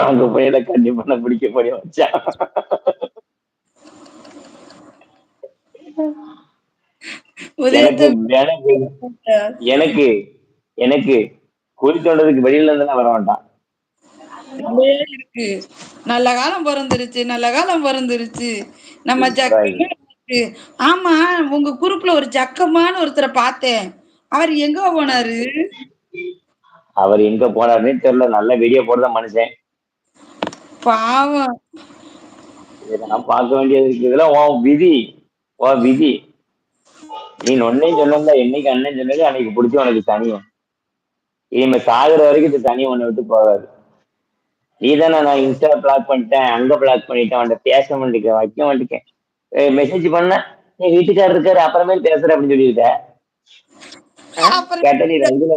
அங்க போய் எனக்கு கண்டிப்பா நான் பிடிக்க முடியும் மச்சான். எனக்கு உதயத்தம்பி எனக்கு எனக்கு எனக்கு குழி தோண்டதுக்கு வெளியில இருந்தெல்லாம் வர வேண்டாம். அப்படியே இருக்கு. நல்ல காலம் பொறந்துருச்சு, நல்ல காலம் பொறந்துருச்சு. நம்ம சூப்பரா ஜக்கம்மா இருக்கு. இருக்கு. ஆமா, உங்க குரூப்ல ஒரு ஜக்கம்மான்னு ஒருத்தர பார்த்தேன். அவர் எங்க போனாரு? அவர் எங்க போனாருன்னே தெரியல. நல்ல வீடியோ போடுற மனுஷன். பாவம். இதெல்லாம் பார்க்க வேண்டியது இருக்கு. இதெல்லாம் உன் விதி. உன் விதி. நீ நொண்ணையும் சொன்னல என்னைக்கு அண்ணன் சொன்னது அன்னைக்கு பிடிச்சி உனக்கு தனியும். இனிமே சாகுற வரைக்கும் இது தனி ஒண்ணு விட்டு போகாது. நீ தானே நான் இன்ஸ்டா பிளாக் பண்ணிட்டேன், அங்க பிளாக் பண்ணிட்டேன், அவன்கிட்ட பேச மாட்டேங்க, வைக்க மாட்டேங்க. மெசேஜ் பண்ண நீ வீட்டுக்காரர் இருக்காரு அப்புறமேல் பேசுற அப்படின்னு சொல்லியிருக்க. அப்புறம் கேட்ட நீ ரகுல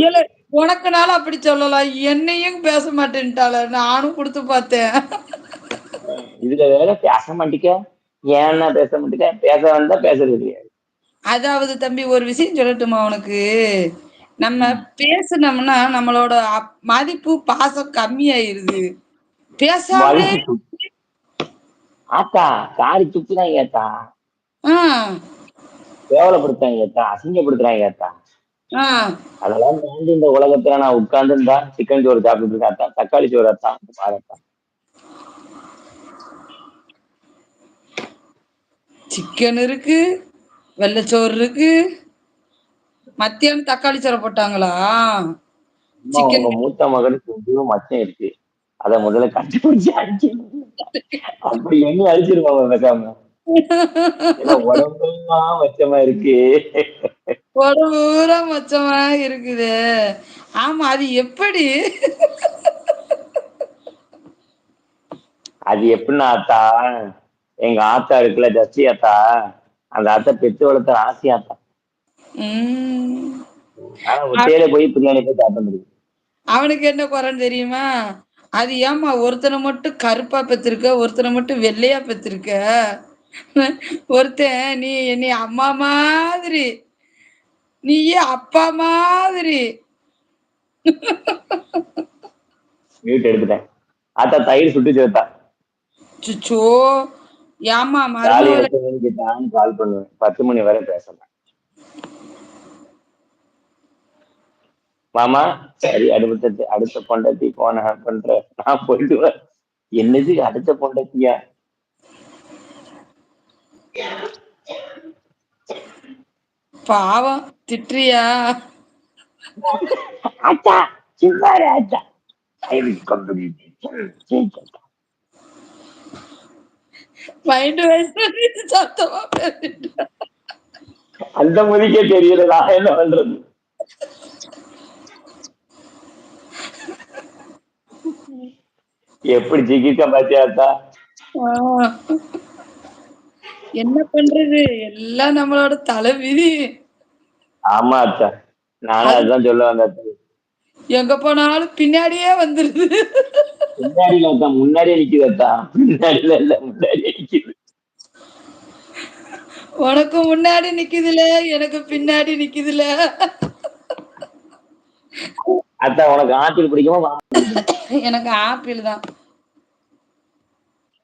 ஏல உனக்குனாலும் அப்படி சொல்லலாம். என்னையும் பேச மாட்டேன்ட்டாள. நானும் குடுத்து பார்த்தேன். இதுல வேற பேச மாட்டேங்க, ஏன்னா பேச மாட்டேங்க, பேச வந்தா பேசுறது கிடையாது. அதாவது தம்பி ஒரு விஷயம் சொல்லட்டுமா உனக்கு? நம்ம பேசுனோம்னா நம்மளோட மதிப்பு, பாசம் கம்மியாயிருது. பேசாமலே மதிப்பு ஆத்தா காரி துப்புதான் ஏத்தா, ஆ, கேவலப்படுத்தாங்க ஏத்தா, அசிங்கப்படுத்துறாங்க ஏத்தா. ஆ. அதெல்லாம் தாண்டி இந்த உலகத்துல நான் உட்கார்ந்து இருந்தா சிக்கன் சோறு சாப்பிட்டு இருக்காத்தா, தக்காளி சோறு அத்தா பாருத்தா. சிக்கன் இருக்கு, வெள்ளைச்சோறு இருக்கு. மத்தியானம் தக்காளி சோறு போட்டாங்களா? அம்மா சிக்கன் உங்க மூத்த மகனுக்கு எங்கேயோ மச்சம் இருக்கு. அத முதல்ல கண்டுபிடிச்சு அடிச்சு அப்படி எண்ணி அழிச்சிருவாங்க பேசாம. ஏன்னா உடம்பெல்லாம் மச்சமா இருக்கு. உடம்பு பூரா மச்சமா இருக்குது. ஆமா, அது எப்படி? அது எப்படின்னா ஆத்தா, எங்க ஆத்தா இருக்குல்ல ஜஸ்டி ஆத்தா, அந்த ஆத்தா பெத்து வளர்த்த ஆசி ஆத்தா. ம். ஆனா ஒத்தையில போய் பிரியாணி போய் சாப்பிட முடியும். அவனுக்கு என்ன குறைன்னு தெரியுமா? அது ஏம்மா ஒருத்தனை மட்டும் கருப்பா பெத்திருக்க, ஒருத்தனை மட்டும் வெள்ளையா பெத்திருக்க. ஒருத்தன் நீ என்னை அம்மா மாதிரி, நீயே அப்பா மாதிரி. மியூட் எடுத்துட்டேன். ஆத்தா தயிர் சுட்டு சேர்த்தா. சுச்சோ, ஏம்மா காலையில மருமவளை. 8 மணிக்கு தான் கால் பண்ணுவேன். 10 மணி வரை பேசலாம். மாமா சரி அடுத்த பொண்டாட்டி போன பண்ற நான் போயிட்டு வரேன். என்னது அடுத்த பொண்டாட்டியா? பாவம் திட்டுறியா? ஆத்தா சும்மா இரு ஆத்தா. I will come to you. Mind வயசு சத்தமா பேசிட்டு. அந்த மொழிக்கே தெரியல நான் என்ன பண்றது. எப்படி ஜிகிக்க பாத்தியாத்தா? ஆ, என்ன பண்றது? எல்லாம் நம்மளோட தலை விதி. ஆமா அத்தா, நானும் அது அதுதான் சொல்ல வந்தேன் அத்தா. எங்க போனாலும் பின்னாடியே வந்துருது. பின்னாடியில அத்தா முன்னாடியே நிக்குது அத்தா, பின்னாடியில இல்ல முன்னாடியே நிக்குது. உனக்கு முன்னாடி நிக்குதுல, எனக்கு பின்னாடி நிக்குதுல. அத்தா உனக்கு ஆப்பிள் பிடிக்குமா மாம்பழம் பிடிக்குமா? எனக்கு ஆப்பிள் தான்.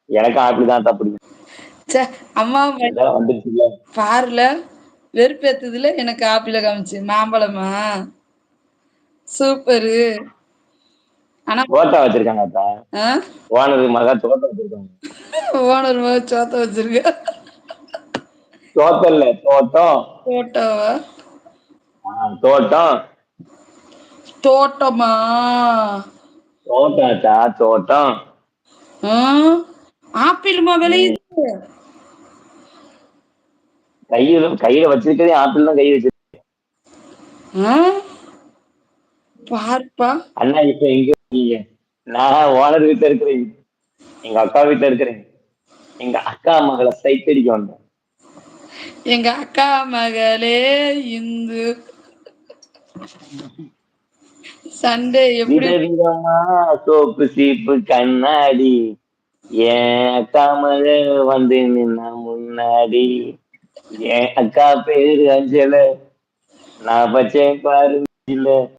எனக்கு ஆப்பிள் தான் அத்தா பிடிக்கும். ச்சே, அம்மா இதெல்லாம் வந்துருச்சுல்ல. பாருல, வெறுப்பேத்துதுல எனக்கு ஆப்பிள காமிச்சு. மாம்பழமா? சூப்பரு. ஆனா தோட்டம் வச்சிருக்காங்க அத்தா. ஆ? ஓனர் மகா தோட்டம் வச்சிருக்காங்க. ஓனர் மக சோத்த வச்சிருக்க. தோட்டம் இல்ல தோட்டம். தோட்டவா? தோட்டம். தோட்டமா? தோட்டம் அத்தா தோட்டம். ஆ? ஆப்பிளுமா ம். விளையுது? கையில வச்சிருக்கதே ஆப்பிள் தான் கை வச்சிருக்கேன். ஆ? பாருப்பா. அண்ணா இப்ப எங்க இருக்கீங்க? நான் ஓனர் வீட்டுல இருக்கிறேன். எங்க அக்கா வீட்டுல இருக்கிறேன். எங்க அக்கா மகளை சைட் அடிக்க வந்தேன். எங்க அக்கா மகளே இந்து சண்டே எப்படி? விதவிதமா சோப்பு சீப்பு கண்ணாடி, என் அக்கா மக வந்து நின்னா முன்னாடி. என் அக்கா பேரு அஞ்சல, நான் பச்சேன் பாரு இல்ல